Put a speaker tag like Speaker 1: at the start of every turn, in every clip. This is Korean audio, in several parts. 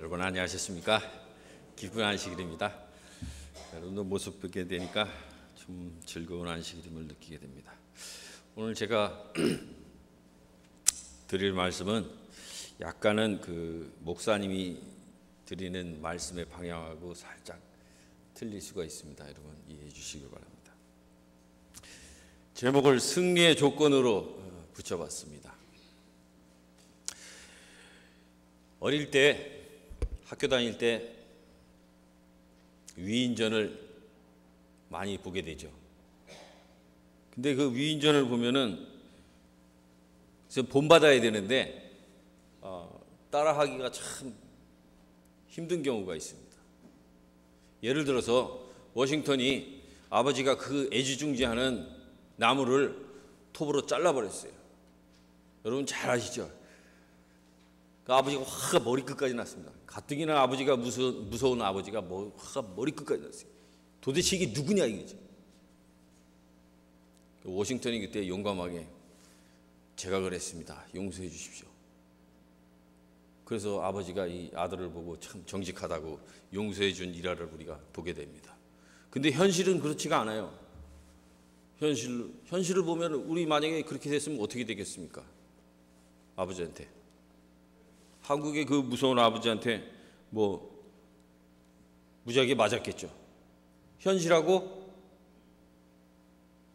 Speaker 1: 여러분 안녕하셨습니까? 기쁜 안식일입니다. 여러분도 모습 뵙게 되니까 좀 즐거운 안식일임을 느끼게 됩니다. 오늘 제가 드릴 말씀은 약간은 그 목사님이 드리는 말씀의 방향하고 살짝 틀릴 수가 있습니다. 여러분 이해해 주시기 바랍니다. 제목을 승리의 조건으로 붙여봤습니다. 어릴 때 학교 다닐 때 위인전을 많이 보게 되죠. 근데 그 위인전을 보면은 본받아야 되는데 따라하기가 참 힘든 경우가 있습니다. 예를 들어서 워싱턴이 아버지가 그 애지중지하는 나무를 톱으로 잘라버렸어요. 여러분 잘 아시죠? 그 아버지가 화가 머리끝까지 났습니다. 가뜩이나 아버지가 무서운 아버지가 화가 머리끝까지 났어요. 도대체 이게 누구냐 이거죠. 워싱턴이 그때 용감하게 제가 그랬습니다. 용서해 주십시오. 그래서 아버지가 이 아들을 보고 참 정직하다고 용서해 준 일화를 우리가 보게 됩니다. 근데 현실은 그렇지가 않아요. 현실을 보면 우리 만약에 그렇게 됐으면 어떻게 되겠습니까? 아버지한테. 한국의 그 무서운 아버지한테 무지하게 맞았겠죠. 현실하고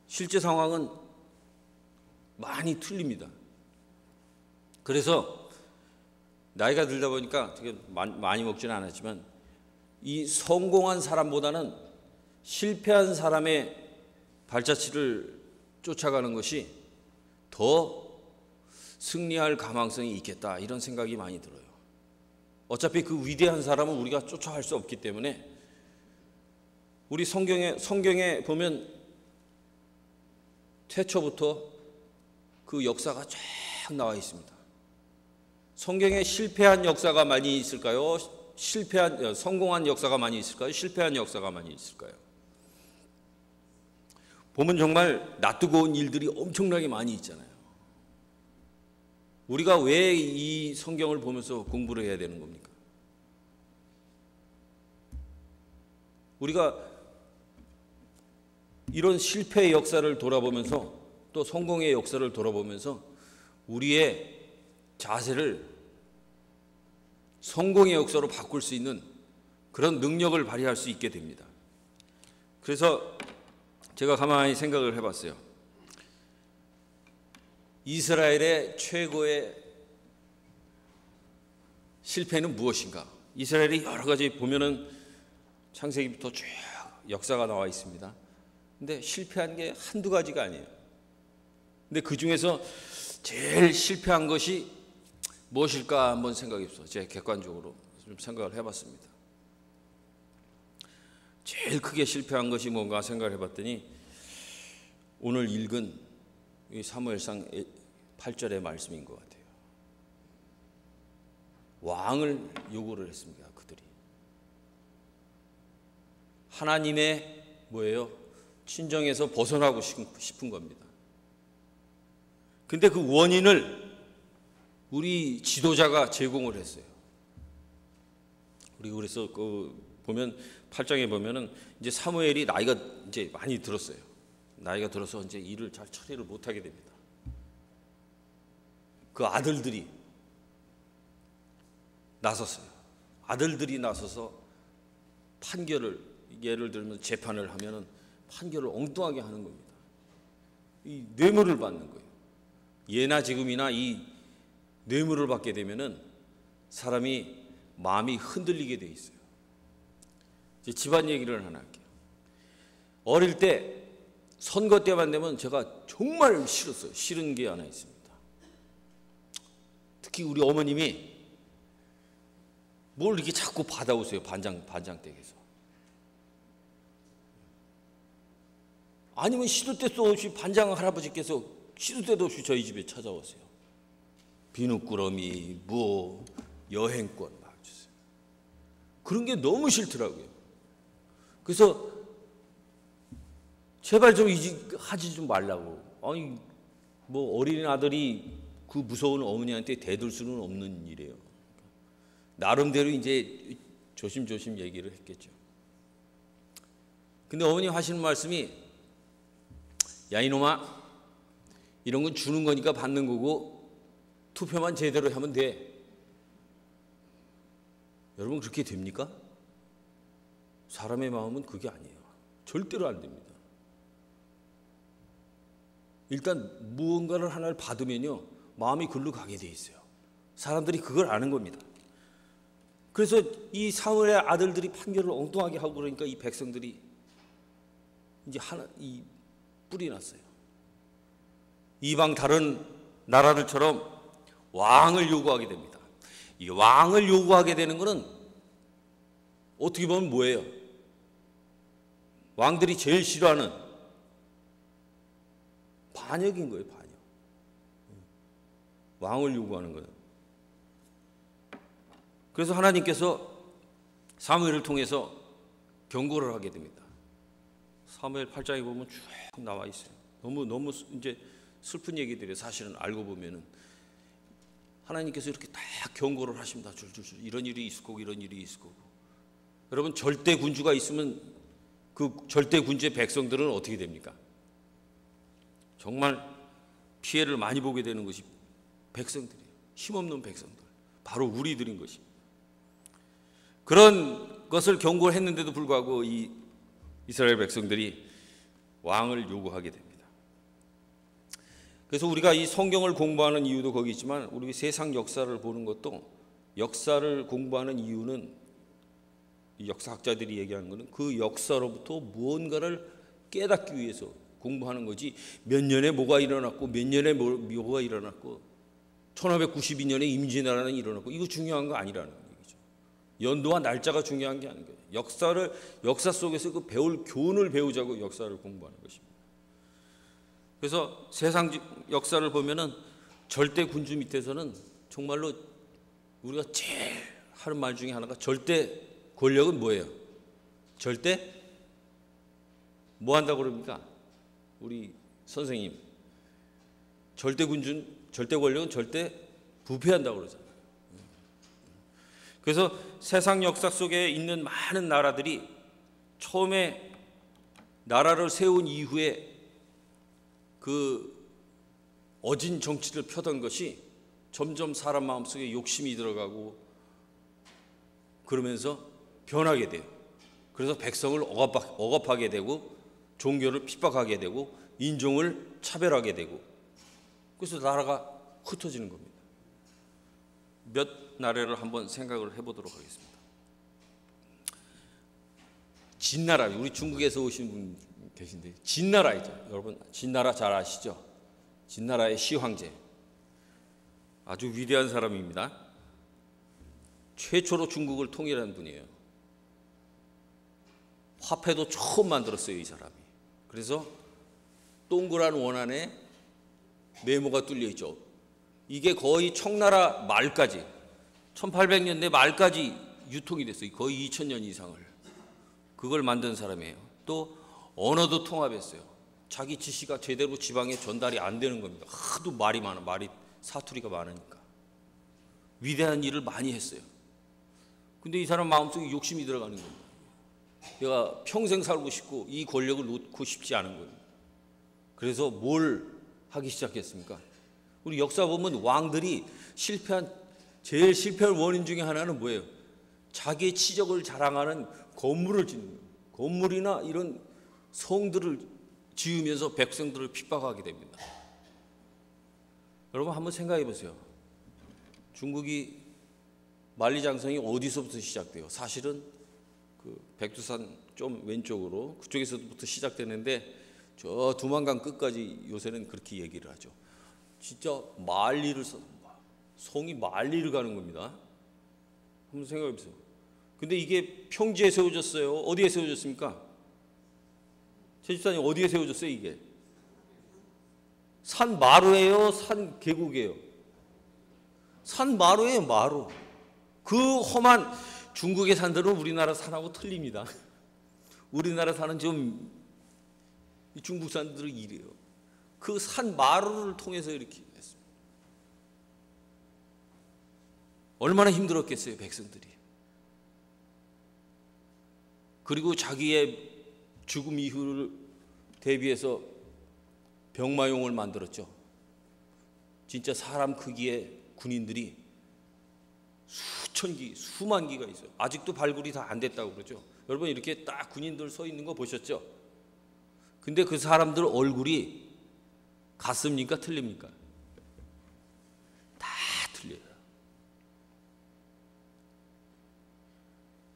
Speaker 1: 실제 상황은 많이 틀립니다. 그래서 나이가 들다 보니까 되게 많이 먹지는 않았지만 이 성공한 사람보다는 실패한 사람의 발자취를 쫓아가는 것이 더 승리할 가망성이 있겠다 이런 생각이 많이 들어요. 어차피 그 위대한 사람은 우리가 쫓아갈 수 없기 때문에 우리 성경에 보면 태초부터 그 역사가 쫙 나와 있습니다. 성경에 실패한 역사가 많이 있을까요? 성공한 역사가 많이 있을까요? 실패한 역사가 많이 있을까요? 보면 정말 낯뜨거운 일들이 엄청나게 많이 있잖아요. 우리가 왜 이 성경을 보면서 공부를 해야 되는 겁니까? 우리가 이런 실패의 역사를 돌아보면서 또 성공의 역사를 돌아보면서 우리의 자세를 성공의 역사로 바꿀 수 있는 그런 능력을 발휘할 수 있게 됩니다. 그래서 제가 가만히 생각을 해봤어요. 이스라엘의 최고의 실패는 무엇인가? 이스라엘이 여러 가지 보면은 창세기부터 쭉 역사가 나와 있습니다. 근데 실패한 게 한두 가지가 아니에요. 근데 그 중에서 제일 실패한 것이 무엇일까 한번 생각해 보세요. 제가 객관적으로 좀 생각을 해봤습니다. 제일 크게 실패한 것이 뭔가 생각을 해봤더니 오늘 읽은 이 사무엘상 8절의 말씀인 것 같아요. 왕을 요구를 했습니다. 그들이 하나님의 친정에서 벗어나고 싶은 겁니다. 근데 그 원인을 우리 지도자가 제공을 했어요. 그래서 보면 8장에 보면은 이제 사무엘이 나이가 이제 많이 들었어요. 나이가 들어서 이제 일을 잘 처리를 못하게 됩니다. 그 아들들이 나섰어요. 아들들이 나서서 판결을, 예를 들면 재판을 하면은 판결을 엉뚱하게 하는 겁니다. 이 뇌물을 받는 거예요. 예나 지금이나 이 뇌물을 받게 되면은 사람이 마음이 흔들리게 돼 있어요. 이제 집안 얘기를 하나 할게요. 어릴 때 선거 때만 되면 제가 정말 싫었어요. 싫은 게 하나 있습니다. 특히 우리 어머님이 뭘 이렇게 자꾸 받아오세요. 반장댁에서. 아니면 시도 때도 없이 반장 할아버지께서 시도 때도 없이 저희 집에 찾아오세요. 비누꾸러미, 여행권 막 주세요. 그런 게 너무 싫더라고요. 그래서 제발 좀 하지 좀 말라고. 아니 어린 아들이 그 무서운 어머니한테 대들 수는 없는 일이에요. 나름대로 이제 조심조심 얘기를 했겠죠. 근데 어머니 하시는 말씀이, 야 이놈아, 이런 건 주는 거니까 받는 거고 투표만 제대로 하면 돼. 여러분 그렇게 됩니까? 사람의 마음은 그게 아니에요. 절대로 안 됩니다. 일단 무언가를 하나를 받으면요, 마음이 글로 가게 돼 있어요. 사람들이 그걸 아는 겁니다. 그래서 이 사울의 아들들이 판결을 엉뚱하게 하고 그러니까 이 백성들이 이제 이 뿔이 났어요. 이방 다른 나라들처럼 왕을 요구하게 됩니다. 이 왕을 요구하게 되는 것은 어떻게 보면 뭐예요? 왕들이 제일 싫어하는 반역인 거예요, 반역. 왕을 요구하는 거예요. 그래서 하나님께서 사무엘을 통해서 경고를 하게 됩니다. 사무엘 8장에 보면 쭉 나와 있어요. 너무 이제 슬픈 얘기들이에요. 사실은 알고 보면은 하나님께서 이렇게 다 경고를 하십니다. 줄줄줄 이런 일이 있을 거고 이런 일이 있을 거고. 여러분 절대 군주가 있으면 그 절대 군주의 백성들은 어떻게 됩니까? 정말 피해를 많이 보게 되는 것이 백성들이에요. 힘없는 백성들, 바로 우리들인 것입니다. 그런 것을 경고를 했는데도 불구하고 이 이스라엘 백성들이 왕을 요구하게 됩니다. 그래서 우리가 이 성경을 공부하는 이유도 거기 있지만 우리 세상 역사를 보는 것도, 역사를 공부하는 이유는 이 역사학자들이 얘기하는 것은 그 역사로부터 무언가를 깨닫기 위해서 공부하는 거지, 몇 년에 뭐가 일어났고 몇 년에 뭐가 일어났고 1592년에 임진왜란이 일어났고 이거 중요한 거 아니라는 얘기죠. 연도와 날짜가 중요한 게 아닌 거예요. 역사 속에서 그 배울 교훈을 배우자고 역사를 공부하는 것입니다. 그래서 세상 역사를 보면은 절대 군주 밑에서는 정말로 우리가 제일 하는 말 중에 하나가, 절대 권력은 뭐예요? 절대 뭐 한다고 그럽니까? 우리 선생님, 절대 군주는, 절대 권력은 절대 부패한다고 그러잖아요. 그래서 세상 역사 속에 있는 많은 나라들이 처음에 나라를 세운 이후에 그 어진 정치를 펴던 것이 점점 사람 마음속에 욕심이 들어가고 그러면서 변하게 돼요. 그래서 백성을 억압하게 되고 종교를 핍박하게 되고 인종을 차별하게 되고, 그래서 나라가 흩어지는 겁니다. 몇 나라를 한번 생각을 해보도록 하겠습니다. 진나라, 우리 중국에서 오신 분 계신데 진나라이죠. 여러분 진나라 잘 아시죠? 진나라의 시황제, 아주 위대한 사람입니다. 최초로 중국을 통일한 분이에요. 화폐도 처음 만들었어요, 이 사람이. 그래서 동그란 원 안에 네모가 뚫려 있죠. 이게 거의 청나라 말까지, 1800년대 말까지 유통이 됐어요. 거의 2000년 이상을. 그걸 만든 사람이에요. 또 언어도 통합했어요. 자기 지시가 제대로 지방에 전달이 안 되는 겁니다. 하도 말이 사투리가 많으니까. 위대한 일을 많이 했어요. 근데 이 사람 마음속에 욕심이 들어가는 겁니다. 내가 평생 살고 싶고 이 권력을 놓고 싶지 않은 겁니다. 그래서 뭘 하기 시작했습니까? 우리 역사 보면 왕들이 제일 실패한 원인 중에 하나는 뭐예요? 자기의 치적을 자랑하는 건물을 짓는 거예요. 건물이나 이런 성들을 지으면서 백성들을 핍박하게 됩니다. 여러분 한번 생각해 보세요. 중국이 만리장성이 어디서부터 시작돼요? 사실은 그 백두산 좀 왼쪽으로 그쪽에서부터 시작되는데 저 두만강 끝까지 요새는 그렇게 얘기를 하죠. 진짜 성이 만리를 가는 겁니다. 한번 생각해 보세요. 근데 이게 평지에 세워졌어요? 어디에 세워졌습니까? 제 집사님 어디에 세워졌어요, 이게? 산 마루예요? 산 계곡이에요? 산 마루예요, 마루. 그 험한 중국의 산들은 우리나라 산하고 틀립니다. 우리나라 산은 좀 중국 산들은 이래요. 그 산 마루를 통해서 이렇게 했습니다. 얼마나 힘들었겠어요, 백성들이. 그리고 자기의 죽음 이후를 대비해서 병마용을 만들었죠. 진짜 사람 크기의 군인들이 수천 기, 수만 기가 있어요. 아직도 발굴이 다 안 됐다고 그러죠. 여러분 이렇게 딱 군인들 서 있는 거 보셨죠? 근데 그 사람들 얼굴이 같습니까? 틀립니까? 다 틀려요.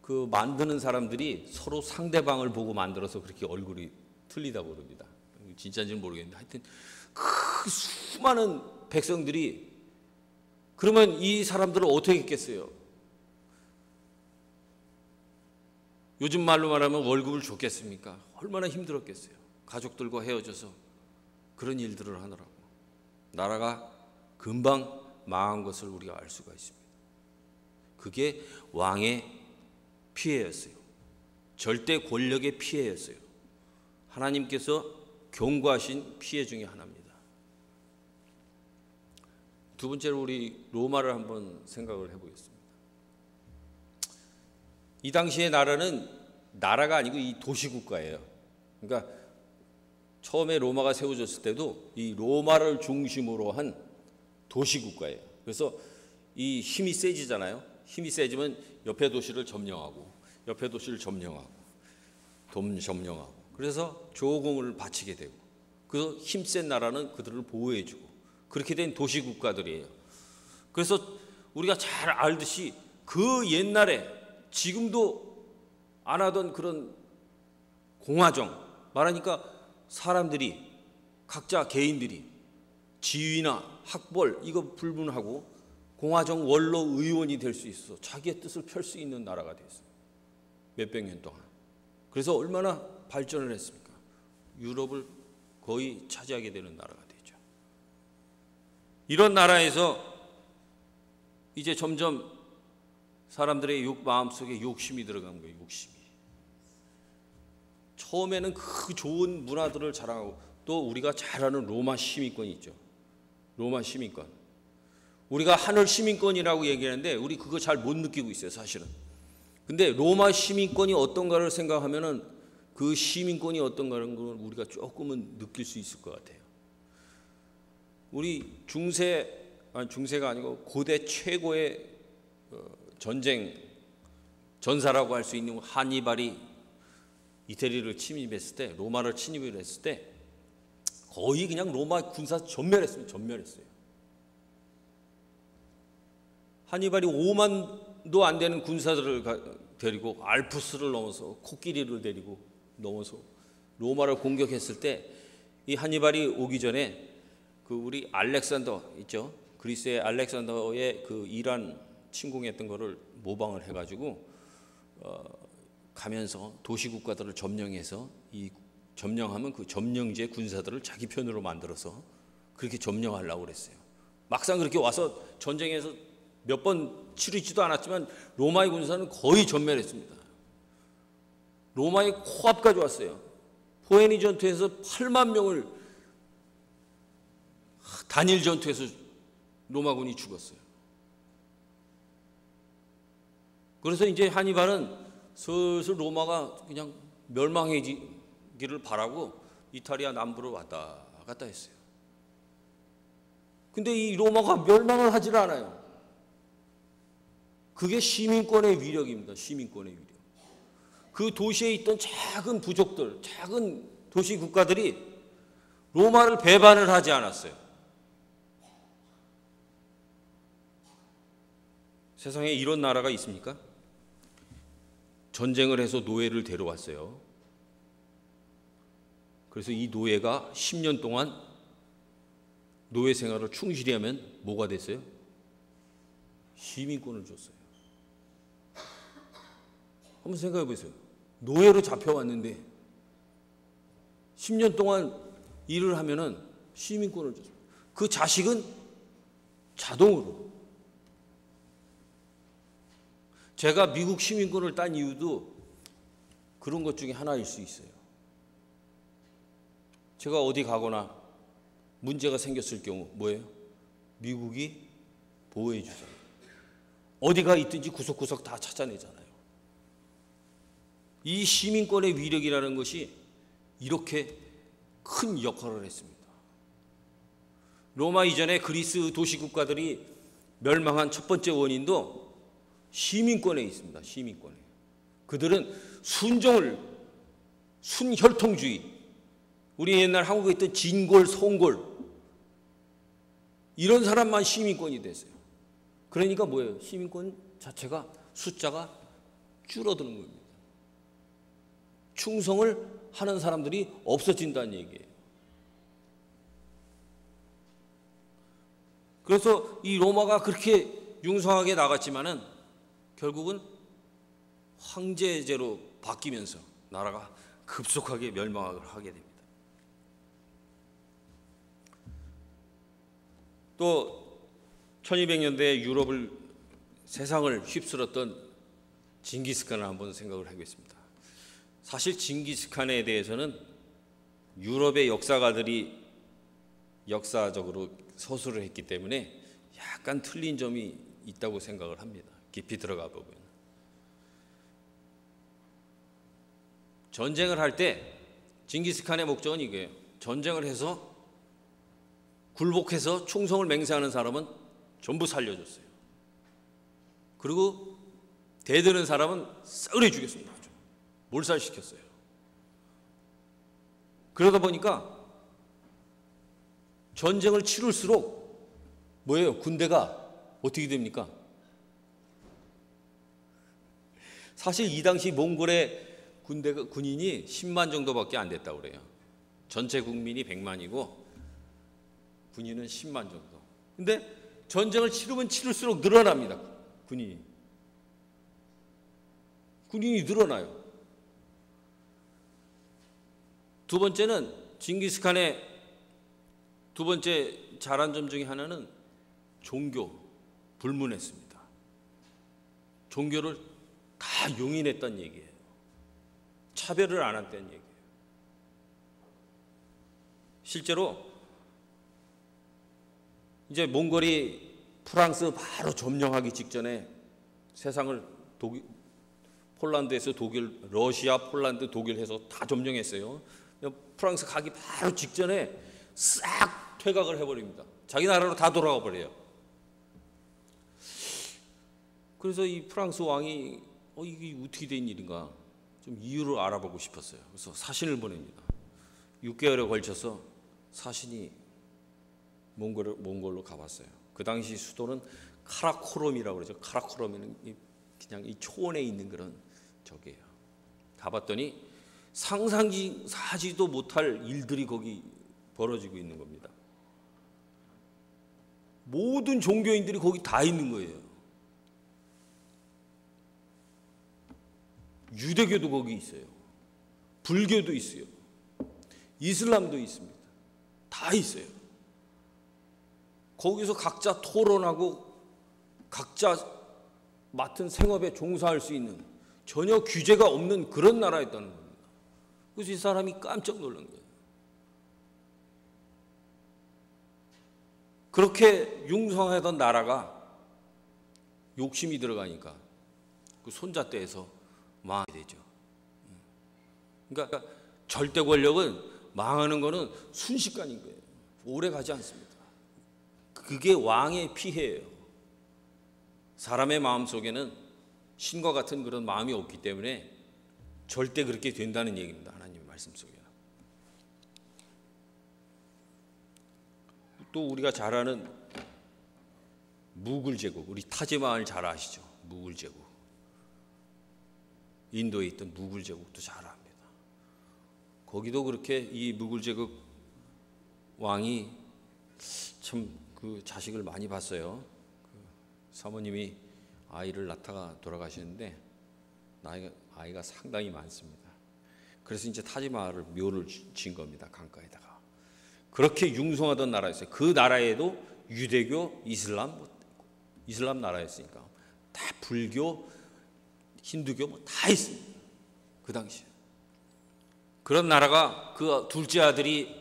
Speaker 1: 그 만드는 사람들이 서로 상대방을 보고 만들어서 그렇게 얼굴이 틀리다고 그럽니다. 진짜인지는 모르겠는데 하여튼 그 수많은 백성들이 그러면 이 사람들을 어떻게 했겠어요? 요즘 말로 말하면 월급을 줬겠습니까? 얼마나 힘들었겠어요. 가족들과 헤어져서 그런 일들을 하느라고. 나라가 금방 망한 것을 우리가 알 수가 있습니다. 그게 왕의 피해였어요. 절대 권력의 피해였어요. 하나님께서 경고하신 피해 중에 하나입니다. 두 번째로 우리 로마를 한번 생각을 해보겠습니다. 이 당시의 나라는 나라가 아니고 이 도시국가예요. 그러니까 처음에 로마가 세워졌을 때도 이 로마를 중심으로 한 도시국가예요. 그래서 이 힘이 세지잖아요. 힘이 세지면 옆에 도시를 점령하고 옆에 도시를 점령하고 점령하고 그래서 조공을 바치게 되고 그 힘센 나라는 그들을 보호해주고 그렇게 된 도시국가들이에요. 그래서 우리가 잘 알듯이 그 옛날에 지금도 안 하던 그런 공화정 말하니까 사람들이 각자 개인들이 지위나 학벌 이거 불문하고 공화정 원로 의원이 될 수 있어 자기의 뜻을 펼 수 있는 나라가 됐어요. 몇백 년 동안. 그래서 얼마나 발전을 했습니까? 유럽을 거의 차지하게 되는 나라가 되죠. 이런 나라에서 이제 점점 사람들의 마음속에 욕심이 들어간 거예요. 욕심이. 처음에는 그 좋은 문화들을 자랑하고 또 우리가 잘 아는 로마 시민권이 있죠. 로마 시민권. 우리가 하늘 시민권이라고 얘기하는데 우리 그거 잘 못 느끼고 있어요, 사실은. 근데 로마 시민권이 어떤가를 생각하면은 그 시민권이 어떤가는 걸 우리가 조금은 느낄 수 있을 것 같아요. 우리 중세가 아니고 고대 최고의 전사라고 할 수 있는 하니발이 이태리를 침입했을 때, 로마를 침입을 했을 때 거의 그냥 로마 군사 전멸했어요. 하니발이 5만도 안 되는 군사들을 데리고 알프스를 넘어서 코끼리를 데리고 넘어서 로마를 공격했을 때 이 하니발이 오기 전에 그 우리 알렉산더 있죠? 그리스의 알렉산더의 그 이란 침공했던 거를 모방을 해가지고 가면서 도시국가들을 점령해서 이 점령하면 그 점령지의 군사들을 자기 편으로 만들어서 그렇게 점령하려고 그랬어요. 막상 그렇게 와서 전쟁에서 몇 번 치르지도 않았지만 로마의 군사는 거의 전멸했습니다. 로마의 코앞까지 왔어요. 포에니 전투에서 8만 명을 단일 전투에서 로마군이 죽었어요. 그래서 이제 하니발은 슬슬 로마가 그냥 멸망해지기를 바라고 이탈리아 남부로 왔다 갔다 했어요. 근데 이 로마가 멸망을 하질 않아요. 그게 시민권의 위력입니다. 시민권의 위력. 그 도시에 있던 작은 부족들, 작은 도시 국가들이 로마를 배반을 하지 않았어요. 세상에 이런 나라가 있습니까? 전쟁을 해서 노예를 데려왔어요. 그래서 이 노예가 10년 동안 노예 생활을 충실히 하면 뭐가 됐어요? 시민권을 줬어요. 한번 생각해 보세요. 노예로 잡혀왔는데 10년 동안 일을 하면은 시민권을 줬어요. 그 자식은 자동으로. 제가 미국 시민권을 딴 이유도 그런 것 중에 하나일 수 있어요. 제가 어디 가거나 문제가 생겼을 경우 뭐예요? 미국이 보호해 주잖아요. 어디가 있든지 구석구석 다 찾아내잖아요. 이 시민권의 위력이라는 것이 이렇게 큰 역할을 했습니다. 로마 이전에 그리스 도시국가들이 멸망한 첫 번째 원인도 시민권에 있습니다. 시민권에. 그들은 순혈통주의, 우리 옛날 한국에 있던 진골, 송골, 이런 사람만 시민권이 됐어요. 그러니까 뭐예요? 시민권 자체가 숫자가 줄어드는 겁니다. 충성을 하는 사람들이 없어진다는 얘기예요. 그래서 이 로마가 그렇게 융성하게 나갔지만은 결국은 황제제로 바뀌면서 나라가 급속하게 멸망을 하게 됩니다. 또 1200년대에 유럽을, 세상을 휩쓸었던 징기스칸을 한번 생각을 해보겠습니다. 사실 징기스칸에 대해서는 유럽의 역사가들이 역사적으로 서술을 했기 때문에 약간 틀린 점이 있다고 생각을 합니다. 깊이 들어가 보면. 전쟁을 할 때 징기스칸의 목적은 이거예요. 전쟁을 해서 굴복해서 충성을 맹세하는 사람은 전부 살려줬어요. 그리고 대드는 사람은 싸그리 죽였습니다. 몰살시켰어요. 그러다 보니까 전쟁을 치룰수록 뭐예요? 군대가 어떻게 됩니까? 사실 이 당시 몽골의 군인이 10만 정도밖에 안 됐다고 그래요. 전체 국민이 100만이고 군인은 10만 정도. 근데 전쟁을 치르면 치를수록 늘어납니다. 군인이 늘어나요. 두 번째는 징기스칸의 두 번째 잘한 점 중에 하나는 불문했습니다. 종교를 다 용인했다는 얘기예요. 차별을 안 했다는 얘기예요. 실제로 이제 몽골이 프랑스 바로 점령하기 직전에 세상을 폴란드에서 독일, 러시아, 폴란드, 독일 해서 다 점령했어요. 프랑스 가기 바로 직전에 싹 퇴각을 해버립니다. 자기 나라로 다 돌아가 버려요. 그래서 이 프랑스 왕이 이게 어떻게 된 일인가 좀 이유를 알아보고 싶었어요. 그래서 사신을 보냅니다. 6개월에 걸쳐서 사신이 몽골로 가봤어요. 그 당시 수도는 카라코럼이라고 그러죠. 카라코럼은 그냥 이 초원에 있는 그런 적이에요. 가봤더니 상상하지도 못할 일들이 거기 벌어지고 있는 겁니다. 모든 종교인들이 거기 다 있는 거예요. 유대교도 거기 있어요. 불교도 있어요. 이슬람도 있습니다. 다 있어요. 거기서 각자 토론하고 각자 맡은 생업에 종사할 수 있는 전혀 규제가 없는 그런 나라였다는 겁니다. 그래서 이 사람이 깜짝 놀란 거예요. 그렇게 융성하던 나라가 욕심이 들어가니까 그 손잣대에서 망하게 되죠. 그러니까 절대 권력은 망하는 거는 순식간인 거예요. 오래 가지 않습니다. 그게 왕의 피해예요. 사람의 마음 속에는 신과 같은 그런 마음이 없기 때문에 절대 그렇게 된다는 얘기입니다. 하나님의 말씀 속에는. 또 우리가 잘 아는 무굴 제국, 우리 타지마을 잘 아시죠? 무굴 제국. 인도에 있던 무굴 제국도 잘 압니다. 거기도 그렇게 이 무굴 제국 왕이 참 그 자식을 많이 봤어요. 그 사모님이 아이를 낳다가 돌아가시는데 아이가 상당히 많습니다. 그래서 이제 타지마을을 묘를 지은 겁니다. 강가에다가. 그렇게 융성하던 나라였어요. 그 나라에도 유대교, 이슬람 나라였으니까 다 불교, 힌두교 다 있습니다. 그 당시에. 그런 나라가 그 둘째 아들이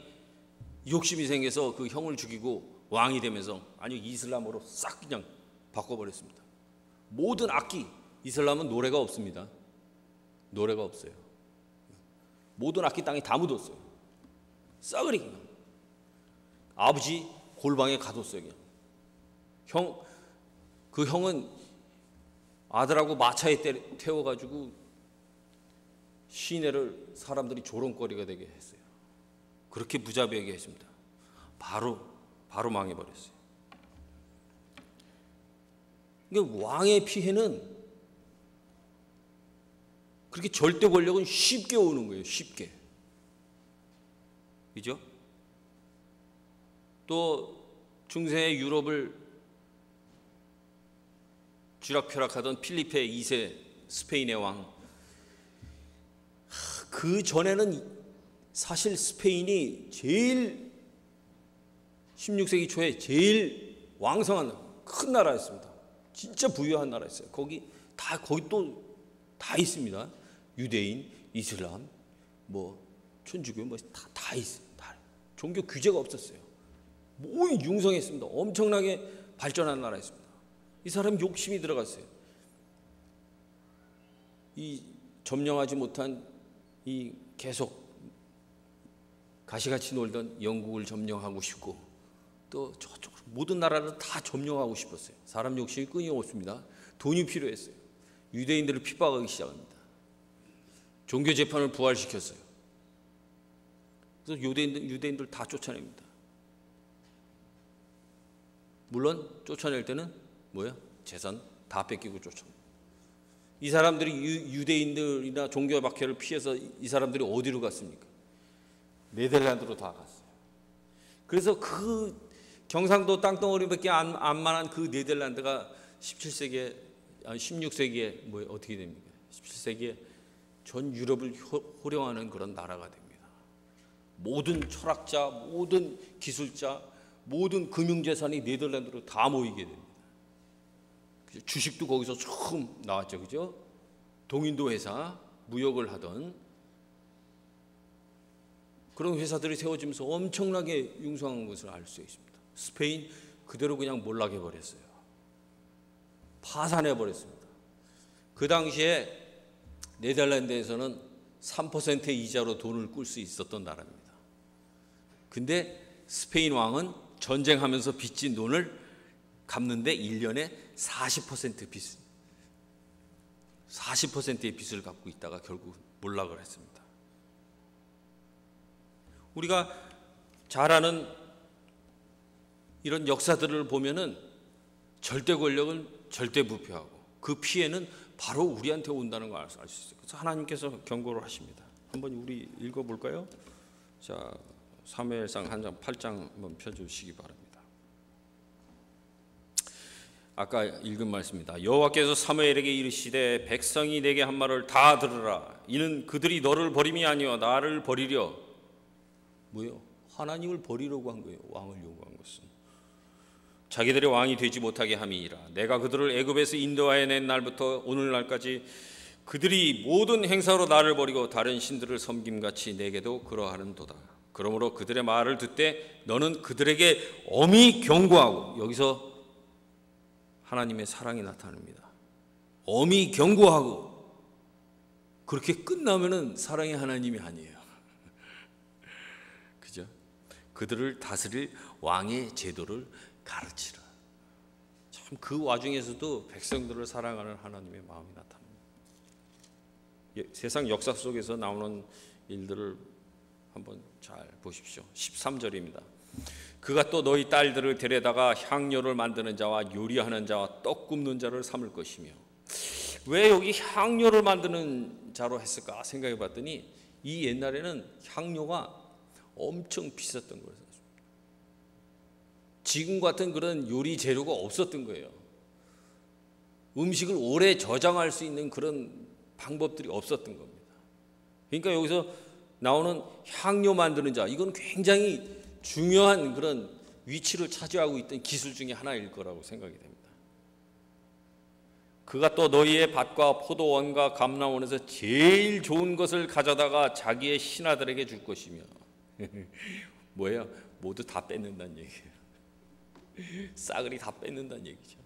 Speaker 1: 욕심이 생겨서 그 형을 죽이고 왕이 되면서 아니 이슬람으로 싹 그냥 바꿔버렸습니다. 모든 악기, 이슬람은 노래가 없습니다. 노래가 없어요. 모든 악기 땅에 다 묻었어요. 싸그리 그냥. 아버지 골방에 가뒀어요. 그냥. 그 형은 아들하고 마차에 태워가지고 시내를 사람들이 조롱거리가 되게 했어요. 그렇게 무자비하게 했습니다. 바로 망해버렸어요. 그러니까 왕의 피해는 그렇게 절대 권력은 쉽게 오는 거예요. 쉽게. 그죠? 또 중세의 유럽을 쥐락펴락하던 필리페 2세 스페인의 왕. 그 전에는 사실 스페인이 제일 16세기 초에 제일 왕성한 큰 나라였습니다. 진짜 부유한 나라였어요. 거기 또 다 있습니다. 유대인, 이슬람, 뭐 천주교 뭐 다 있어요. 다. 종교 규제가 없었어요. 모두 융성했습니다. 엄청나게 발전한 나라였습니다. 이 사람 욕심이 들어갔어요. 이 점령하지 못한 이 계속 가시같이 놀던 영국을 점령하고 싶고 또 저쪽으로 모든 나라를 다 점령하고 싶었어요. 사람 욕심이 끊임없습니다. 돈이 필요했어요. 유대인들을 핍박하기 시작합니다. 종교 재판을 부활시켰어요. 그래서 유대인들 다 쫓아냅니다. 물론 쫓아낼 때는 뭐야? 재산 다 뺏기고 쫓아냅니다. 이 사람들이 유대인들이나 종교 박해를 피해서 이 사람들이 어디로 갔습니까? 네덜란드로 다 갔어요. 그래서 그 경상도 땅덩어리밖에 안 만한 그 네덜란드가 16세기에 뭐 어떻게 됩니까? 17세기에 전 유럽을 호령하는 그런 나라가 됩니다. 모든 철학자, 모든 기술자, 모든 금융재산이 네덜란드로 다 모이게 됩니다. 주식도 거기서 처음 나왔죠, 그죠? 동인도 회사, 무역을 하던 그런 회사들이 세워지면서 엄청나게 융성한 것을 알 수 있습니다. 스페인 그대로 그냥 몰락해 버렸어요. 파산해 버렸습니다. 그 당시에 네덜란드에서는 3%의 이자로 돈을 꿀 수 있었던 나라입니다. 근데 스페인 왕은 전쟁하면서 빚진 돈을 갚는데 1년에 40% 빚, 40%의 빚을 갖고 있다가 결국 몰락을 했습니다. 우리가 잘 아는 이런 역사들을 보면은 절대 권력은 절대 부패하고 그 피해는 바로 우리한테 온다는 걸 알 수 있어요. 그래서 하나님께서 경고를 하십니다. 한번 우리 읽어볼까요? 자, 사무엘상 8장 한번 펴주시기 바랍니다. 아까 읽은 말씀입니다. 여호와께서 사무엘에게 이르시되 백성이 내게 한 말을 다 들으라. 이는 그들이 너를 버림이 아니요 나를 버리려. 뭐요? 하나님을 버리려고 한 거예요. 왕을 요구한 것은. 자기들의 왕이 되지 못하게 함이니라. 내가 그들을 애굽에서 인도하여 낸 날부터 오늘날까지 그들이 모든 행사로 나를 버리고 다른 신들을 섬김같이 내게도 그러하는도다. 그러므로 그들의 말을 듣되 너는 그들에게 엄히 경고하고, 여기서 하나님의 사랑이 나타납니다. 엄히 경고하고, 그렇게 끝나면은 사랑의 하나님이 아니에요. 그죠? 그들을 다스릴 왕의 제도를 가르치라. 참 그 와중에서도 백성들을 사랑하는 하나님의 마음이 나타납니다. 세상 역사 속에서 나오는 일들을 한번 잘 보십시오. 13절입니다. 그가 또 너희 딸들을 데려다가 향료를 만드는 자와 요리하는 자와 떡 굽는 자를 삼을 것이며. 왜 여기 향료를 만드는 자로 했을까 생각해 봤더니 이 옛날에는 향료가 엄청 비쌌던 거예요. 지금 같은 그런 요리 재료가 없었던 거예요. 음식을 오래 저장할 수 있는 그런 방법들이 없었던 겁니다. 그러니까 여기서 나오는 향료 만드는 자, 이건 굉장히 중요한 그런 위치를 차지하고 있던 기술 중에 하나일 거라고 생각이 됩니다. 그가 또 너희의 밭과 포도원과 감람원에서 제일 좋은 것을 가져다가 자기의 신하들에게 줄 것이며. 뭐예요? 모두 다 뺏는다는 얘기예요. 싸그리 다 뺏는다는 얘기죠.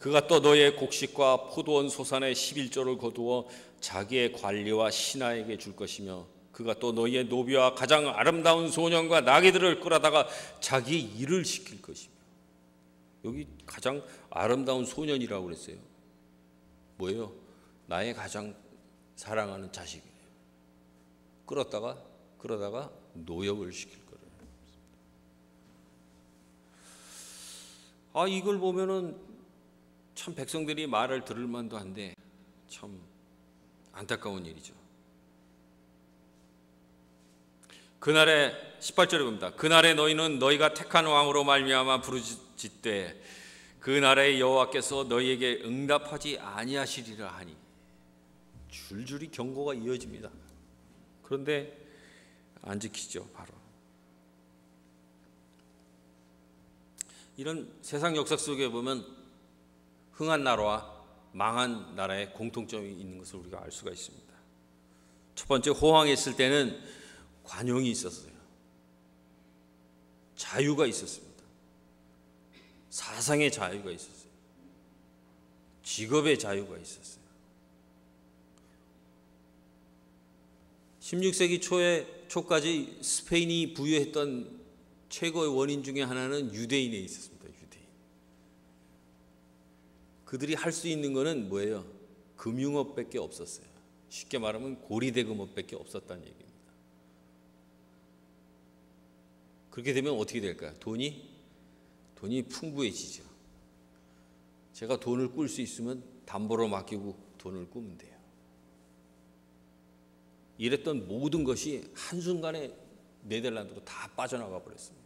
Speaker 1: 그가 또 너의 곡식과 포도원 소산의 11조를 거두어 자기의 관리와 신하에게 줄 것이며 그가 또 너희의 노비와 가장 아름다운 소년과 나귀들을 끌어다가 자기의 일을 시킬 것이며. 여기 가장 아름다운 소년이라고 그랬어요. 뭐예요? 나의 가장 사랑하는 자식이에요. 끌어다가 노역을 시킬 거예요. 이걸 보면은 참 백성들이 말을 들을 만도 한데 참 안타까운 일이죠. 그날에 18절에 봅니다. 그날에 너희는 너희가 택한 왕으로 말미암아 부르짖되 그날에 여호와께서 너희에게 응답하지 아니하시리라 하니. 줄줄이 경고가 이어집니다. 그런데 안 지키죠. 바로 이런 세상 역사 속에 보면 흥한 나라와 망한 나라의 공통점이 있는 것을 우리가 알 수가 있습니다. 첫 번째, 호황했을 때는 관용이 있었어요. 자유가 있었습니다. 사상의 자유가 있었어요. 직업의 자유가 있었어요. 16세기 초까지 스페인이 부유했던 최고의 원인 중에 하나는 유대인에 있었습니다. 유대인. 그들이 할 수 있는 거는 뭐예요? 금융업밖에 없었어요. 쉽게 말하면 고리대금업밖에 없었다는 얘기입니다. 그렇게 되면 어떻게 될까요? 돈이 풍부해지죠. 제가 돈을 꿀 수 있으면 담보로 맡기고 돈을 꾸면 돼요. 이랬던 모든 것이 한순간에 네덜란드로 다 빠져나가 버렸습니다.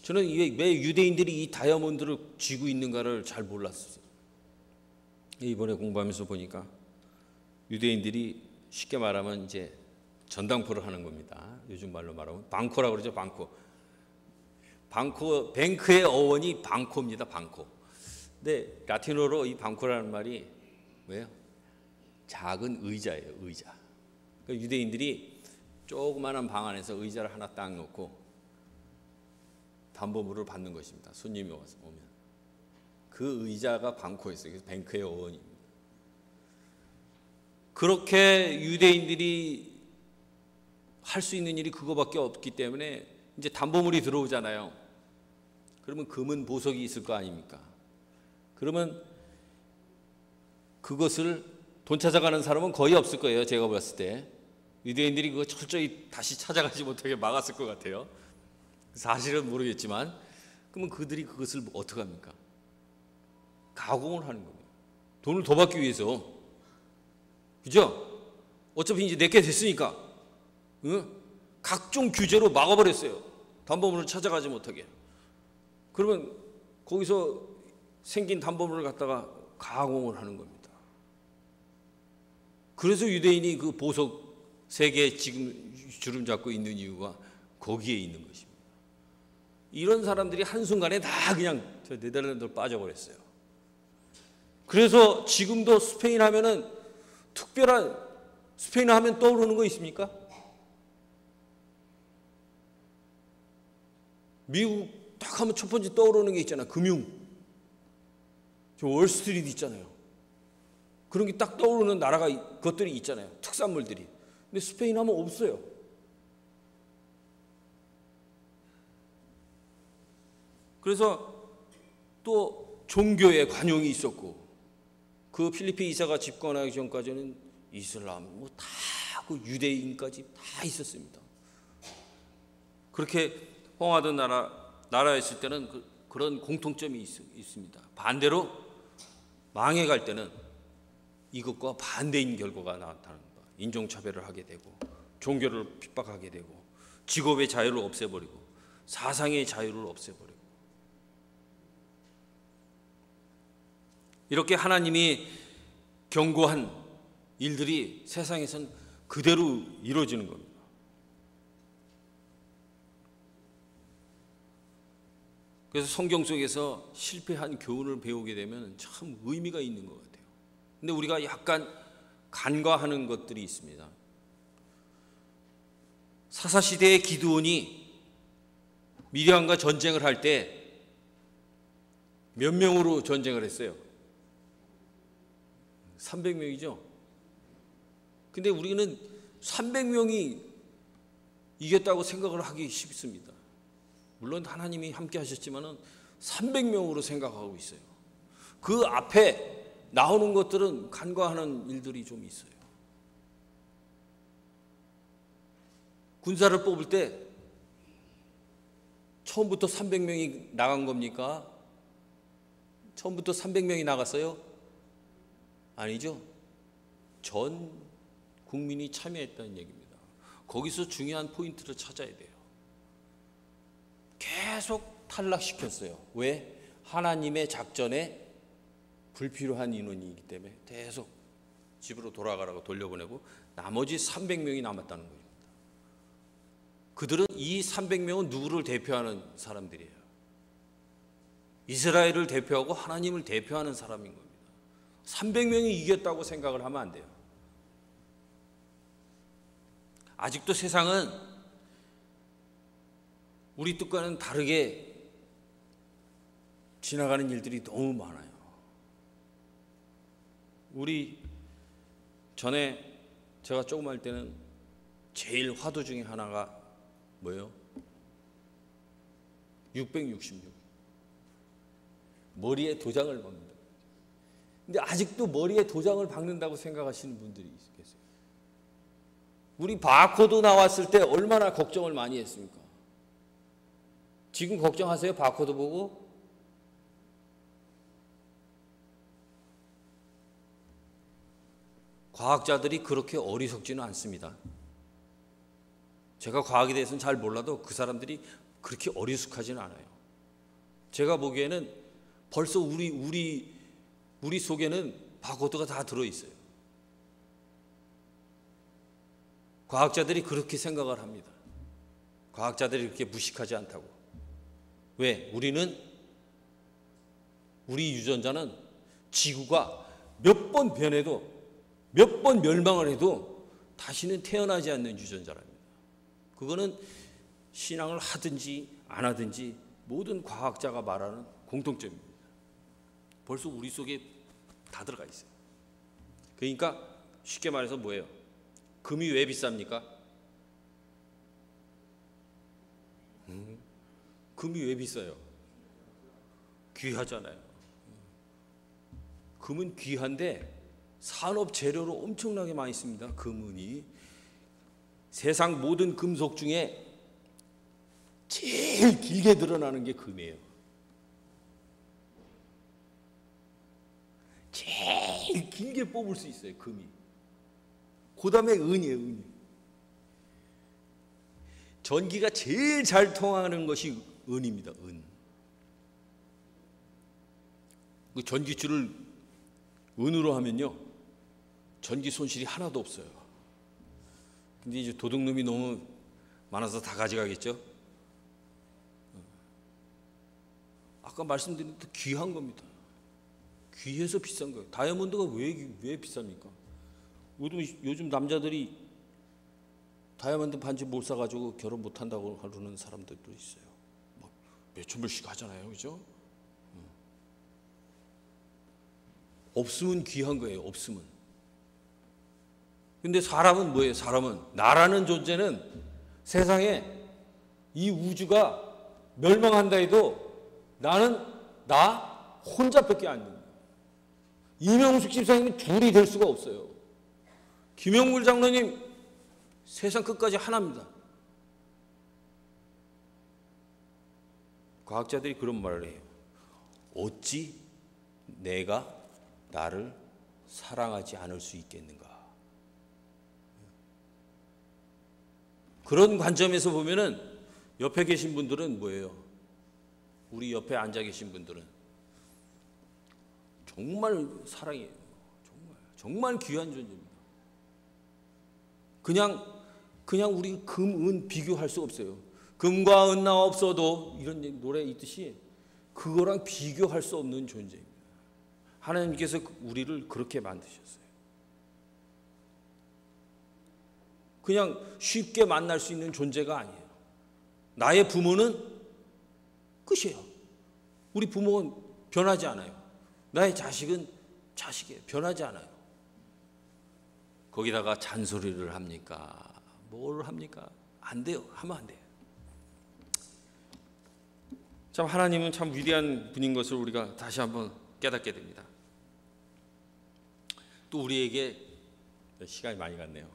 Speaker 1: 저는 왜 유대인들이 이 다이아몬드를 쥐고 있는가를 잘 몰랐어요. 이번에 공부하면서 보니까 유대인들이 쉽게 말하면 이제 전당포를 하는 겁니다. 요즘 말로 말하면 방코라고 그러죠. 방코, 뱅크의 어원이 방코입니다. 방코. 근데 라틴어로 이 방코라는 말이 뭐예요? 작은 의자예요. 의자. 그러니까 유대인들이 조그마한 방 안에서 의자를 하나 딱 놓고 담보물을 받는 것입니다. 손님이 오면 그 의자가 방코였어요. 그래서 뱅크의 어원입니다. 그렇게 유대인들이 할 수 있는 일이 그거밖에 없기 때문에 이제 담보물이 들어오잖아요. 그러면 금은 보석이 있을 거 아닙니까? 그러면 그것을 돈 찾아가는 사람은 거의 없을 거예요. 제가 봤을 때 유대인들이 그거 철저히 다시 찾아가지 못하게 막았을 것 같아요. 사실은 모르겠지만 그러면 그들이 그것을 어떻게 합니까? 가공을 하는 겁니다. 돈을 더 받기 위해서. 그죠? 어차피 이제 내게 됐으니까 각종 규제로 막아버렸어요. 담보물을 찾아가지 못하게. 그러면 거기서 생긴 담보물을 갖다가 가공을 하는 겁니다. 그래서 유대인이 그 보석 3개 지금 주름 잡고 있는 이유가 거기에 있는 것입니다. 이런 사람들이 한순간에 다 그냥 저 네덜란드로 빠져버렸어요. 그래서 지금도 스페인 하면은 특별한 스페인 하면 떠오르는 거 있습니까? 미국 딱 하면 첫 번째 떠오르는 게 있잖아요. 금융. 저 월스트리트 있잖아요. 그런 게 딱 떠오르는 나라가 것들이 있잖아요. 특산물들이. 근데 스페인 하면 없어요. 그래서 또 종교의 관용이 있었고 그 필리핀 이사가 집권하기 전까지는 이슬람 뭐 다 그 유대인까지 다 있었습니다. 그렇게 홍하던 나라였을 때는 그런 공통점이 있습니다. 반대로 망해갈 때는 이것과 반대인 결과가 나타나는 거예요. 인종차별을 하게 되고 종교를 핍박하게 되고 직업의 자유를 없애버리고 사상의 자유를 없애버리고 이렇게 하나님이 경고한 일들이 세상에선 그대로 이루어지는 겁니다. 그래서 성경 속에서 실패한 교훈을 배우게 되면 참 의미가 있는 것 같아요. 근데 우리가 약간 간과하는 것들이 있습니다. 사사시대의 기드온이 미디안과 전쟁을 할 때 몇 명으로 전쟁을 했어요? 300명이죠. 근데 우리는 300명이 이겼다고 생각을 하기 쉽습니다. 물론 하나님이 함께 하셨지만은 300명으로 생각하고 있어요. 그 앞에 나오는 것들은 간과하는 일들이 좀 있어요. 군사를 뽑을 때 처음부터 300명이 나간 겁니까? 처음부터 300명이 나갔어요? 아니죠. 전 국민이 참여했다는 얘기입니다. 거기서 중요한 포인트를 찾아야 돼요. 계속 탈락시켰어요. 왜? 하나님의 작전에 불필요한 인원이기 때문에 계속 집으로 돌아가라고 돌려보내고 나머지 300명이 남았다는 겁니다. 그들은 이 300명은 누구를 대표하는 사람들이에요? 이스라엘을 대표하고 하나님을 대표하는 사람인 겁니다. 300명이 이겼다고 생각을 하면 안 돼요. 아직도 세상은 우리 뜻과는 다르게 지나가는 일들이 너무 많아요. 우리 전에 제가 조금 할 때는 제일 화두 중에 하나가 뭐예요? 666. 머리에 도장을 박는다. 근데 아직도 머리에 도장을 박는다고 생각하시는 분들이 계세요. 우리 바코드 나왔을 때 얼마나 걱정을 많이 했습니까? 지금 걱정하세요? 바코드 보고? 과학자들이 그렇게 어리석지는 않습니다. 제가 과학에 대해서는 잘 몰라도 그 사람들이 그렇게 어리숙하지는 않아요. 제가 보기에는 벌써 우리 속에는 바코드가 다 들어있어요. 과학자들이 그렇게 생각을 합니다. 과학자들이 그렇게 무식하지 않다고. 왜? 우리 유전자는 지구가 몇 번 변해도 몇 번 멸망을 해도 다시는 태어나지 않는 유전자랍니다. 그거는 신앙을 하든지 안 하든지 모든 과학자가 말하는 공통점입니다. 벌써 우리 속에 다 들어가 있어요. 그러니까 쉽게 말해서 뭐예요? 금이 왜 비쌉니까? 금이 왜 비싸요? 귀하잖아요. 금은 귀한데 산업 재료로 엄청나게 많이 씁니다. 금은이 세상 모든 금속 중에 제일 길게 드러나는 게 금이에요. 제일 길게 뽑을 수 있어요. 금이. 그 다음에 은이에요. 은. 전기가 제일 잘 통하는 것이 은입니다. 은. 그 전기줄을 은으로 하면요 전기 손실이 하나도 없어요. 근데 이제 도둑놈이 너무 많아서 다 가져가겠죠. 아까 말씀드린 듯 귀한 겁니다. 귀해서 비싼 거예요. 다이아몬드가 왜 비쌉니까? 요즘 남자들이 다이아몬드 반지 못 사가지고 결혼 못 한다고 하는 사람들도 있어요. 막 몇천 불씩 하잖아요, 그죠? 없으면 귀한 거예요. 없으면. 근데 사람은 뭐예요? 사람은 나라는 존재는 세상에 이 우주가 멸망한다 해도 나는 나 혼자밖에 안 됩니다. 이명숙 집사님은 둘이 될 수가 없어요. 김영물 장로님 세상 끝까지 하나입니다. 과학자들이 그런 말을 해요. 어찌 내가 나를 사랑하지 않을 수 있겠는가? 그런 관점에서 보면은 옆에 계신 분들은 뭐예요? 우리 옆에 앉아 계신 분들은 정말 사랑이에요. 정말 귀한 존재입니다. 그냥 우리 금, 은 비교할 수 없어요. 금과 은 나 없어도 이런 노래 있듯이 그거랑 비교할 수 없는 존재입니다. 하나님께서 우리를 그렇게 만드셨어요. 그냥 쉽게 만날 수 있는 존재가 아니에요. 나의 부모는 끝이에요. 우리 부모는 변하지 않아요. 나의 자식은 자식이에요. 변하지 않아요. 거기다가 잔소리를 합니까? 뭘 합니까? 안 돼요. 하면 안 돼요. 참 하나님은 참 위대한 분인 것을 우리가 다시 한번 깨닫게 됩니다. 또 우리에게 시간이 많이 갔네요.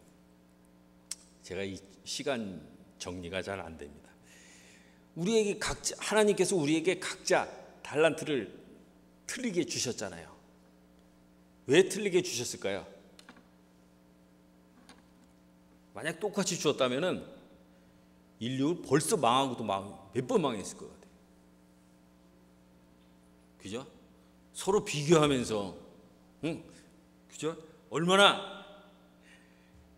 Speaker 1: 제가 이 시간 정리가 잘 안 됩니다. 우리에게 각자, 하나님께서 우리에게 각자 달란트를 틀리게 주셨잖아요. 왜 틀리게 주셨을까요? 만약 똑같이 주었다면은 인류 벌써 망하고도 몇 번 망했을 것 같아요. 그죠? 서로 비교하면서, 그죠? 얼마나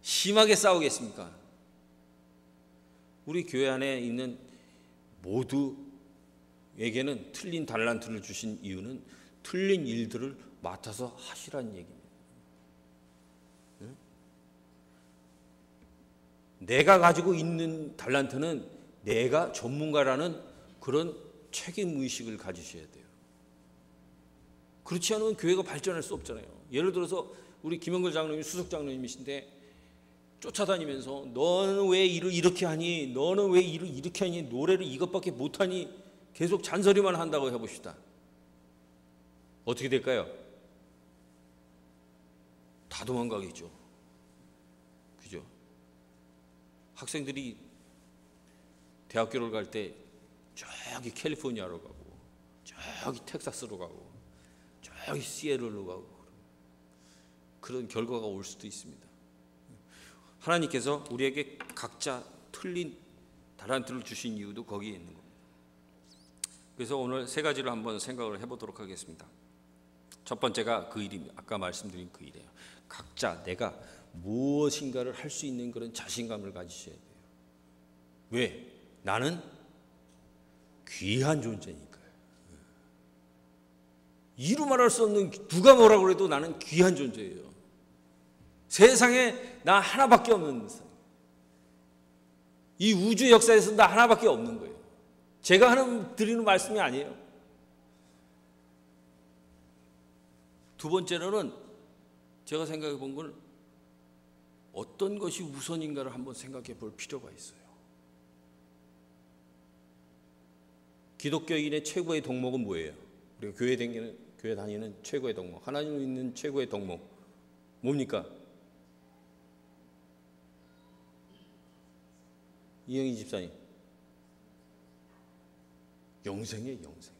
Speaker 1: 심하게 싸우겠습니까? 우리 교회 안에 있는 모두에게는 틀린 달란트를 주신 이유는 틀린 일들을 맡아서 하시라는 얘기입니다. 내가 가지고 있는 달란트는 내가 전문가라는 그런 책임의식을 가지셔야 돼요. 그렇지 않으면 교회가 발전할 수 없잖아요. 예를 들어서 우리 김영걸 장로님이 수석 장로님이신데 쫓아다니면서 너는 왜 일을 이렇게 하니? 너는 왜 일을 이렇게 하니? 노래를 이것밖에 못하니? 계속 잔소리만 한다고 해봅시다. 어떻게 될까요? 다 도망가겠죠. 그죠? 학생들이 대학교를 갈 때 저기 캘리포니아로 가고 저기 텍사스로 가고 저기 시애틀로 가고 그런 결과가 올 수도 있습니다. 하나님께서 우리에게 각자 틀린 달란트를 주신 이유도 거기에 있는 겁니다. 그래서 오늘 세 가지를 한번 생각을 해보도록 하겠습니다. 첫 번째가 그 일입니다. 아까 말씀드린 그 일이에요. 각자 내가 무엇인가를 할 수 있는 그런 자신감을 가지셔야 돼요. 왜? 나는 귀한 존재니까요. 이루 말할 수 없는, 누가 뭐라고 해도 나는 귀한 존재예요. 세상에 나 하나밖에 없는 사람. 이 우주 역사에서 나 하나밖에 없는 거예요. 제가 드리는 말씀이 아니에요. 두 번째로는 제가 생각해 본 건 어떤 것이 우선인가를 한번 생각해 볼 필요가 있어요. 기독교인의 최고의 덕목은 뭐예요? 우리가 교회 다니는 최고의 덕목, 하나님을 믿는 최고의 덕목 뭡니까? 이영희 집사님, 영생이에요. 영생.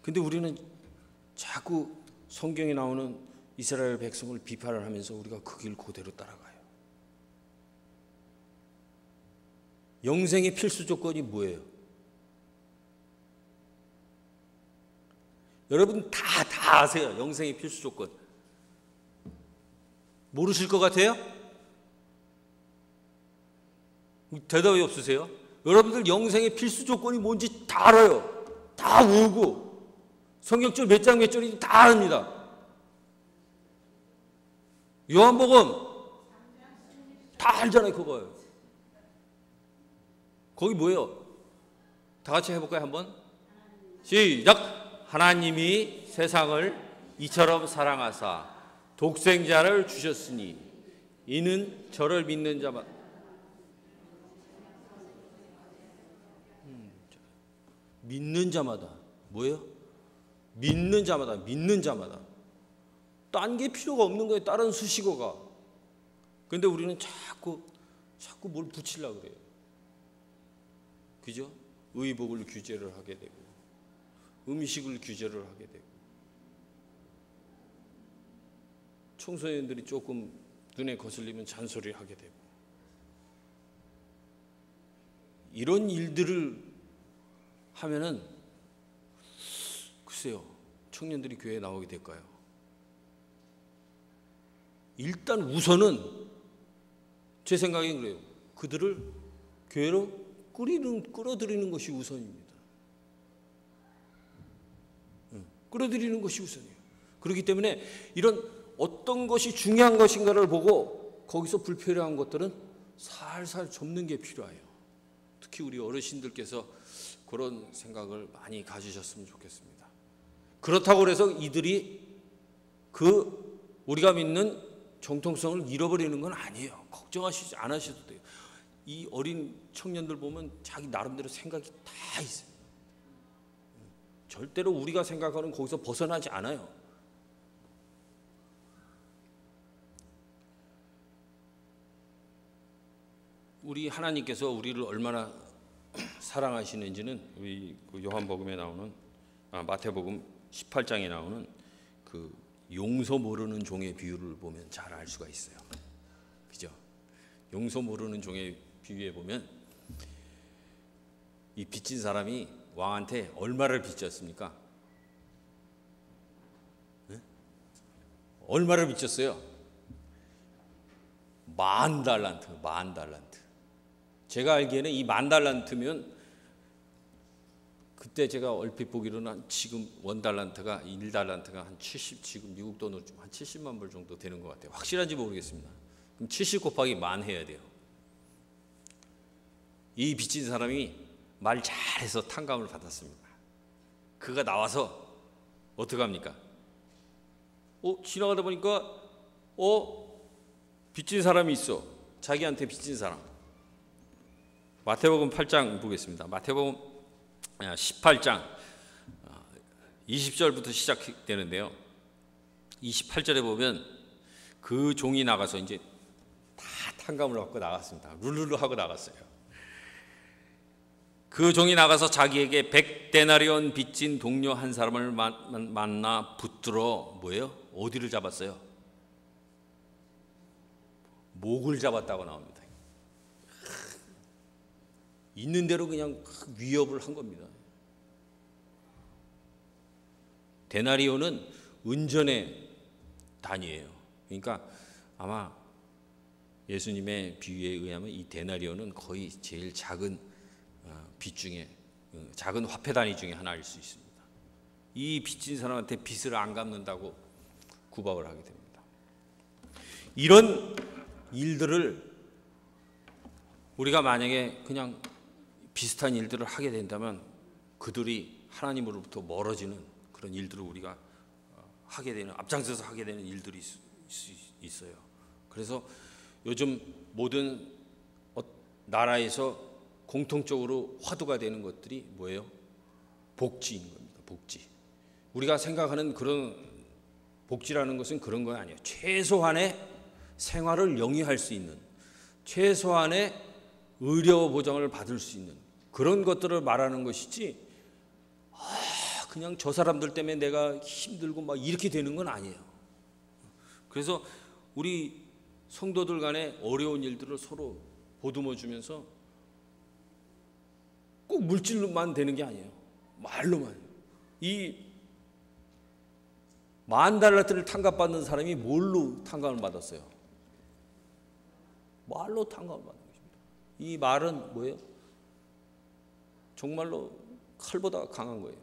Speaker 1: 근데 우리는 자꾸 성경에 나오는 이스라엘 백성을 비판을 하면서 우리가 그 길 그대로 따라가요. 영생의 필수 조건이 뭐예요? 여러분 다 아세요. 영생의 필수 조건. 모르실 것 같아요? 대답이 없으세요? 여러분들 영생의 필수 조건이 뭔지 다 알아요. 다 외우고 성경절 몇 장 몇 절인지 다 압니다. 요한복음 다 알잖아요. 그거요. 거기 뭐예요? 다 같이 해볼까요? 한번 시작. 하나님이 세상을 이처럼 사랑하사 독생자를 주셨으니 이는 저를 믿는 자만 믿는 자마다 뭐예요? 믿는 자마다 딴 게 필요가 없는 거예요. 다른 수식어가. 근데 우리는 자꾸 뭘 붙이려고 그래요. 그죠? 의복을 규제를 하게 되고 음식을 규제를 하게 되고 청소년들이 조금 눈에 거슬리면 잔소리를 하게 되고 이런 일들을 하면은 글쎄요, 청년들이 교회에 나오게 될까요? 일단 우선은 제 생각엔 그래요. 그들을 교회로 끌어들이는 것이 우선입니다. 끌어들이는 것이 우선이에요. 그렇기 때문에 이런 어떤 것이 중요한 것인가를 보고 거기서 불필요한 것들은 살살 접는 게 필요해요. 특히 우리 어르신들께서 그런 생각을 많이 가지셨으면 좋겠습니다. 그렇다고 해서 이들이 우리가 믿는 정통성을 잃어버리는 건 아니에요. 걱정하시지 않으셔도 돼요. 이 어린 청년들 보면 자기 나름대로 생각이 다 있어요. 절대로 우리가 생각하는 거기서 벗어나지 않아요. 우리 하나님께서 우리를 얼마나 사랑하시는지는 우리 요한복음에 나오는 마태복음 18장에 나오는 그 용서 모르는 종의 비유를 보면 잘 알 수가 있어요. 그죠? 용서 모르는 종의 비유에 보면 이 빚진 사람이 왕한테 얼마를 빚졌습니까? 네? 얼마를 빚졌어요? 10,000달란트, 10,000달란트. 제가 알기에는 이 10,000달란트면 그때 제가 얼핏 보기로는 지금 1달란트가 1달란트가 한 70, 지금 미국 돈으로 한 70만 불 정도 되는 것 같아요. 확실한지 모르겠습니다. 그럼 70 곱하기 10,000 해야 돼요. 이 빚진 사람이 말 잘해서 탕감을 받았습니다. 그가 나와서 어떻게 합니까? 지나가다 보니까 빚진 사람이 있어. 자기한테 빚진 사람. 마태복음 8장 보겠습니다. 마태복음 18장 20절부터 시작되는데요. 28절에 보면 그 종이 나가서 이제 다 탕감을 받고 나갔습니다. 룰루루 하고 나갔어요. 그 종이 나가서 자기에게 100데나리온 빚진 동료 한 사람을 만나 붙들어 뭐예요? 어디를 잡았어요? 목을 잡았다고 나옵니다. 있는 대로 그냥 위협을 한 겁니다. 데나리온은 은전의 단위예요. 그러니까 아마 예수님의 비유에 의하면 이 데나리온은 거의 제일 작은 빚 중에 작은 화폐 단위 중에 하나일 수 있습니다. 이 빚진 사람한테 빚을 안 갚는다고 구박을 하게 됩니다. 이런 일들을 우리가 만약에 그냥 비슷한 일들을 하게 된다면 그들이 하나님으로부터 멀어지는 그런 일들을 우리가 하게 되는, 앞장서서 하게 되는 일들이 있어요. 그래서 요즘 모든 나라에서 공통적으로 화두가 되는 것들이 뭐예요? 복지인 겁니다. 복지. 우리가 생각하는 그런 복지라는 것은 그런 건 아니에요. 최소한의 생활을 영위할 수 있는, 최소한의 의료 보장을 받을 수 있는 그런 것들을 말하는 것이지, 그냥 저 사람들 때문에 내가 힘들고 막 이렇게 되는 건 아니에요. 그래서 우리 성도들 간에 어려운 일들을 서로 보듬어 주면서 꼭 물질로만 되는 게 아니에요. 말로만. 이 10,000달러를 탕감받는 사람이 뭘로 탕감을 받았어요? 말로 탕감을 받는 것입니다. 이 말은 뭐예요? 정말로 칼보다 강한 거예요.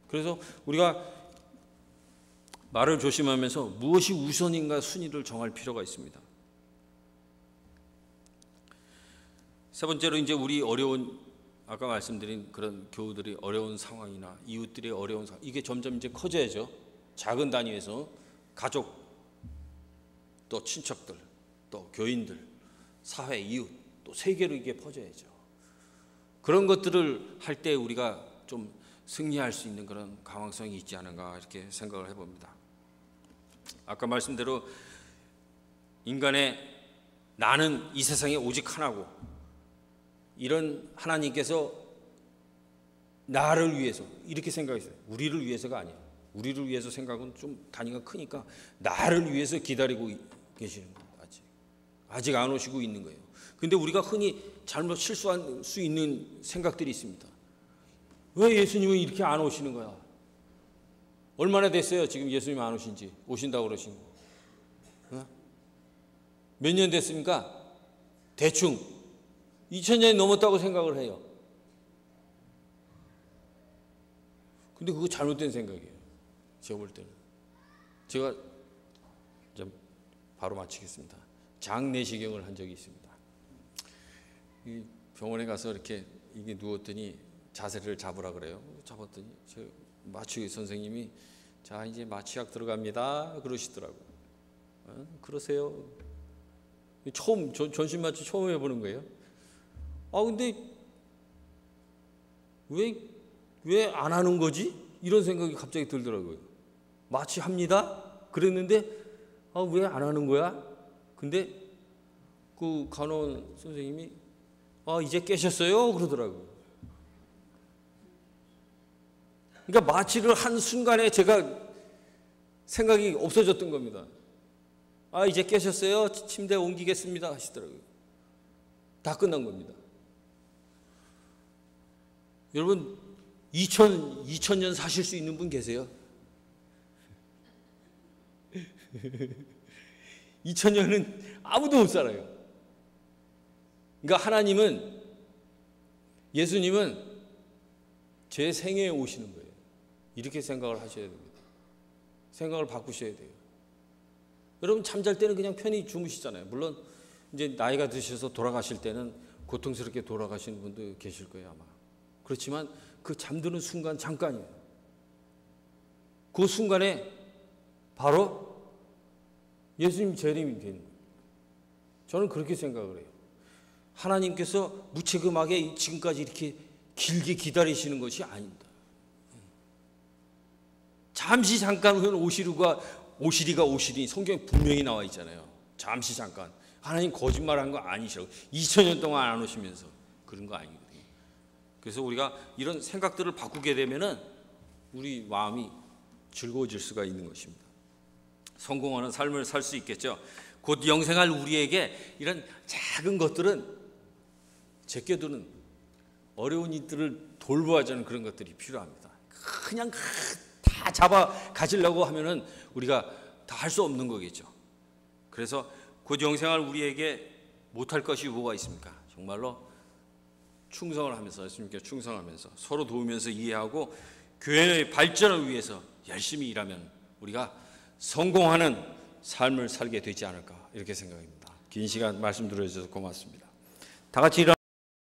Speaker 1: 그래서 우리가 말을 조심하면서 무엇이 우선인가 순위를 정할 필요가 있습니다. 세 번째로 이제 우리 어려운, 아까 말씀드린 그런 교우들이 어려운 상황이나 이웃들의 어려운 상황, 이게 점점 이제 커져야죠. 작은 단위에서 가족, 또 친척들, 또 교인들, 사회, 이웃, 또 세계로 이게 퍼져야죠. 그런 것들을 할 때 우리가 좀 승리할 수 있는 그런 가망성이 있지 않은가 이렇게 생각을 해봅니다. 아까 말씀대로 인간의 나는 이 세상에 오직 하나고, 이런 하나님께서 나를 위해서 이렇게 생각했어요. 우리를 위해서가 아니에요. 우리를 위해서 생각은 좀 단위가 크니까 나를 위해서 기다리고 계시는 겁니다. 아직 안 오시고 있는 거예요. 근데 우리가 흔히 잘못 실수할 수 있는 생각들이 있습니다. 왜 예수님은 이렇게 안 오시는 거야? 얼마나 됐어요 지금 예수님 안 오신지? 오신다고 그러신 거. 몇 년 됐습니까? 대충 2000년이 넘었다고 생각을 해요. 근데 그거 잘못된 생각이에요. 제가 볼 때는. 제가 좀 바로 마치겠습니다. 장내시경을 한 적이 있습니다. 이 병원에 가서 이렇게 이게 누웠더니 자세를 잡으라 그래요. 잡았더니 저 마취 선생님이 자 이제 마취약 들어갑니다 그러시더라고요. 그러세요. 처음 전신 마취 처음 해보는 거예요. 근데 왜 안 하는 거지? 이런 생각이 갑자기 들더라고요. 마취합니다 그랬는데 왜 안 하는 거야? 근데 그 간호원 선생님이 이제 깨셨어요 그러더라고요. 그러니까 마취를 한 순간에 제가 생각이 없어졌던 겁니다. 이제 깨셨어요? 침대에 옮기겠습니다 하시더라고요. 다 끝난 겁니다. 여러분 2000년 사실 수 있는 분 계세요? 2000년은 아무도 못 살아요. 그러니까 하나님은, 예수님은 제 생애에 오시는 거예요. 이렇게 생각을 하셔야 됩니다. 생각을 바꾸셔야 돼요. 여러분 잠잘 때는 그냥 편히 주무시잖아요. 물론 이제 나이가 드셔서 돌아가실 때는 고통스럽게 돌아가시는 분도 계실 거예요 아마. 그렇지만 그 잠드는 순간 잠깐이에요. 그 순간에 바로 예수님 재림이 되는 거예요. 저는 그렇게 생각을 해요. 하나님께서 무책임하게 지금까지 이렇게 길게 기다리시는 것이 아닙니다. 잠시 잠깐 후에는 오시리가 오시리 성경에 분명히 나와 있잖아요. 잠시 잠깐. 하나님 거짓말한 거 아니시라고. 2000년 동안 안 오시면서 그런 거 아니거든요. 그래서 우리가 이런 생각들을 바꾸게 되면은 우리 마음이 즐거워질 수가 있는 것입니다. 성공하는 삶을 살 수 있겠죠. 곧 영생할 우리에게 이런 작은 것들은, 제껴두는 어려운 일들을 돌보아주는 그런 것들이 필요합니다. 그냥 다 잡아 가지려고 하면은 우리가 다 할 수 없는 거겠죠. 그래서 곧 영생할 우리에게 못할 것이 뭐가 있습니까? 정말로 충성을 하면서, 예수님께 충성하면서 서로 도우면서 이해하고 교회의 발전을 위해서 열심히 일하면 우리가 성공하는 삶을 살게 되지 않을까 이렇게 생각합니다. 긴 시간 말씀 들어주셔서 고맙습니다. 다 같이 일어나